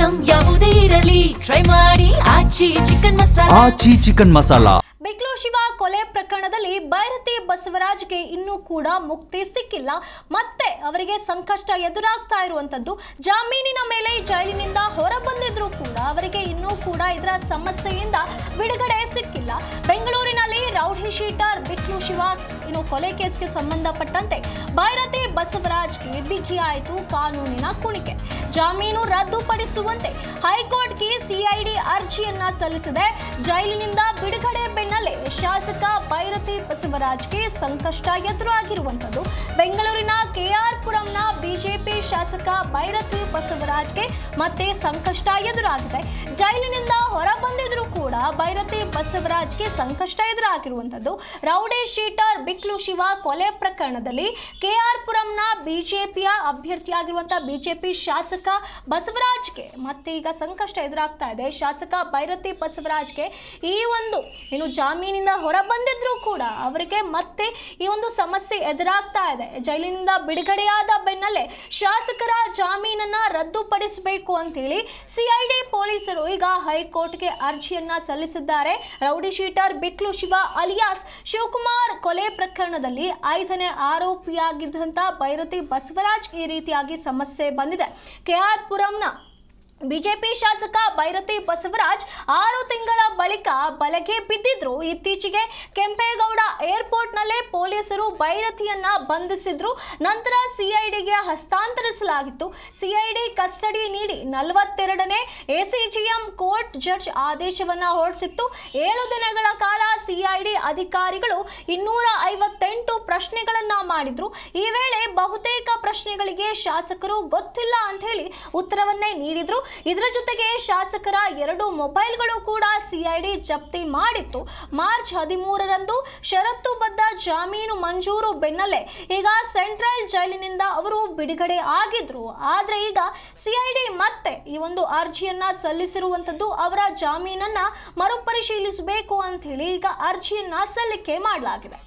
Item ಯಾವುದೇ ಇರಲಿ try ಮಾಡಿ ಆಚಿ ಚಿಕನ್ ಮಸಾಲಾ. ಬಿಕ್ಲು ಶಿವ ಕೊಲೆ ಪ್ರಕರಣದಲ್ಲಿ ಬೈರತಿ ಬಸವರಾಜ್ಗೆ ಇನ್ನೂ ಕೂಡ ಮುಕ್ತಿ ಸಿಕ್ಕಿಲ್ಲ. ಮತ್ತೆ ಅವರಿಗೆ ಸಂಕಷ್ಟ ಎದುರಾಗ್ತಾ ಇರುವಂತದ್ದು. ಜಾಮೀನಿನ ಮೇಲೆ ಜೈಲಿನಿಂದ ಹೊರ ಬಂದಿದ್ರು ಕೂಡ ಅವರಿಗೆ ಇನ್ನೂ ಕೂಡ ಇದರ ಸಮಸ್ಯೆಯಿಂದ ಬಿಡುಗಡೆ ಸಿಕ್ಕಿಲ್ಲ. ಬೆಂಗಳೂರಿನಲ್ಲಿ ರೌಡಿ ಶೀಟರ್ ಬಿಕ್ಲು ಶಿವ ಕೊಲೆ ಕೇಸ್ಗೆ ಸಂಬಂಧಪಟ್ಟಂತೆ ಬೈರತಿ ಬಸವರಾಜ್ಗೆ ಬಿಗಿಯಾಯಿತು ಕಾನೂನಿನ ಕುಣಿಕೆ. ಜಾಮೀನು ರದ್ದುಪಡಿಸುವಂತೆ ಹೈಕೋರ್ಟ್ಗೆ ಸಿಐಡಿ ಅರ್ಜಿಯನ್ನ ಸಲ್ಲಿಸಿದೆ. ಜೈಲಿನಿಂದ ಬಿಡುಗಡೆ ಬೆನ್ನಲ್ಲೇ ಶಾಸಕ ಬೈರತಿ ಬಸವರಾಜ್ಗೆ ಸಂಕಷ್ಟ ಎದುರಾಗಿರುವಂತದ್ದು. ಬೆಂಗಳೂರಿನ ಕೆಆರ್ ಪುರಂನ ಬಿಜೆಪಿ ಶಾಸಕ ಬೈರತಿ ಬಸವರಾಜ್ಗೆ ಮತ್ತೆ ಸಂಕಷ್ಟ ಎದುರಾಗಿದೆ. ಜೈಲಿನಿಂದ ಹೊರ ಬಂದಿದ್ರು ಕೂಡ ಬೈರತಿ ಬಸವರಾಜ್ಗೆ ಸಂಕಷ್ಟ ಎದುರಾಗಿರುವಂತದ್ದು. ರೌಡಿ ಶೀಟರ್ ಬಿಕ್ಲು ಶಿವ ಕೊಲೆ ಪ್ರಕರಣದಲ್ಲಿ ಕೆಆರ್ ಪುರಂನ ಬಿಜೆಪಿಯ ಅಭ್ಯರ್ಥಿಯಾಗಿರುವಂತಹ ಬಿಜೆಪಿ ಶಾಸಕ ಬಸವರಾಜ್ಗೆ ಮತ್ತೆ ಈಗ ಸಂಕಷ್ಟ ಎದುರಾಗ್ತಾ ಇದೆ. ಶಾಸಕ ಬೈರತಿ ಬಸವರಾಜ್ಗೆ ಈ ಒಂದು ಜಾಮೀನಿಂದ ಹೊರ ಬಂದಿದ್ರು ಕೂಡ ಅವರಿಗೆ ಮತ್ತೆ ಈ ಒಂದು ಸಮಸ್ಯೆ ಎದುರಾಗ್ತಾ ಇದೆ. ಜೈಲಿನಿಂದ ಬಿಡುಗಡೆಯಾದ ಬೆನ್ನಲ್ಲೇ ಶಾಸಕರ ಜಾಮೀನನ್ನ ರದ್ದುಪಡಿಸಬೇಕು ಅಂತ ಹೇಳಿ ಸಿಐಡಿ ಪೊಲೀಸರು ಈಗ ಹೈಕೋರ್ಟ್ಗೆ ಅರ್ಜಿಯನ್ನ ಸಲ್ಲಿಸಿದ್ದಾರೆ. Rowdy sheeter Biklu Shiva alias Shivakumar ಕೊಲೆ ಪ್ರಕರಣದಲ್ಲಿ 5ನೇ ಆರೋಪಿಯಾಗಿದ್ದಂತ ಬೈರತಿ ಬಸವರಾಜ್ ಈ ರೀತಿಯಾಗಿ ಸಮಸ್ಯೆ ಬಂದಿದೆ. ಕೆಆರ್ ಪುರಂನ ಬಿಜೆಪಿ ಶಾಸಕ ಬೈರತಿ ಬಸವರಾಜ್ 6 ತಿಂಗಳ ಬಳಿಕ ಬಲೆಗೆ ಬಿದ್ದಿದ್ರು. ಇತ್ತೀಚೆಗೆ ಕೆಂಪೇಗೌಡ ಏರ್ಪೋರ್ಟ್ ನಲ್ಲೇ ಪೊಲೀಸರು ಬೈರತಿಯನ್ನ ಬಂಧಿಸಿದ್ರು. ನಂತರ ಸಿಐಡಿಗೆ ಹಸ್ತಾಂತರಿಸಲಾಗಿತ್ತು. ಸಿಐಡಿ ಕಸ್ಟಡಿ ನೀಡಿ 42ನೇ ಎಸಿಜಿಎಂ ಕೋರ್ಟ್ ಜಡ್ಜ್ ಆದೇಶವನ್ನ ಹೊರಡಿಸಿತ್ತು. 7 ದಿನಗಳ ಕಾಲ ಸಿಐಡಿ ಅಧಿಕಾರಿಗಳು 258 ಪ್ರಶ್ನೆಗಳನ್ನ ಮಾಡಿದ್ರು. ಈ ವೇಳೆ ಬಹುತೇಕ ಪ್ರಶ್ನೆಗಳಿಗೆ ಶಾಸಕರು ಗೊತ್ತಿಲ್ಲ ಅಂತ ಹೇಳಿ ಉತ್ತರವನ್ನೇ ನೀಡಿದ್ರು. ಇದರ ಜೊತೆಗೆ ಶಾಸಕರ 2 ಮೊಬೈಲ್ಗಳು ಕೂಡ ಸಿಐಡಿ ಜಪ್ತಿ ಮಾಡಿತ್ತು. ಮಾರ್ಚ್ 13ರಂದು ಷರತ್ತುಬದ್ಧ ಜಾಮೀನು ಮಂಜೂರು ಬೆನ್ನಲ್ಲೇ ಈಗ ಸೆಂಟ್ರಲ್ ಜೈಲಿನಿಂದ ಅವರು ಬಿಡುಗಡೆ ಆಗಿದ್ರು. ಆದ್ರೆ ಈಗ ಸಿಐಡಿ ಮತ್ತೆ ಈ ಒಂದು ಅರ್ಜಿಯನ್ನ ಸಲ್ಲಿಸಿರುವಂತದ್ದು ಅವರ ಜಾಮೀನನ್ನ ಮರುಪರಿಶೀಲಿಸಬೇಕು ಅಂತ ಹೇಳಿ ಈಗ ಅರ್ಜಿಯನ್ನ ಸಲ್ಲಿಕೆ ಮಾಡಲಾಗಿದೆ.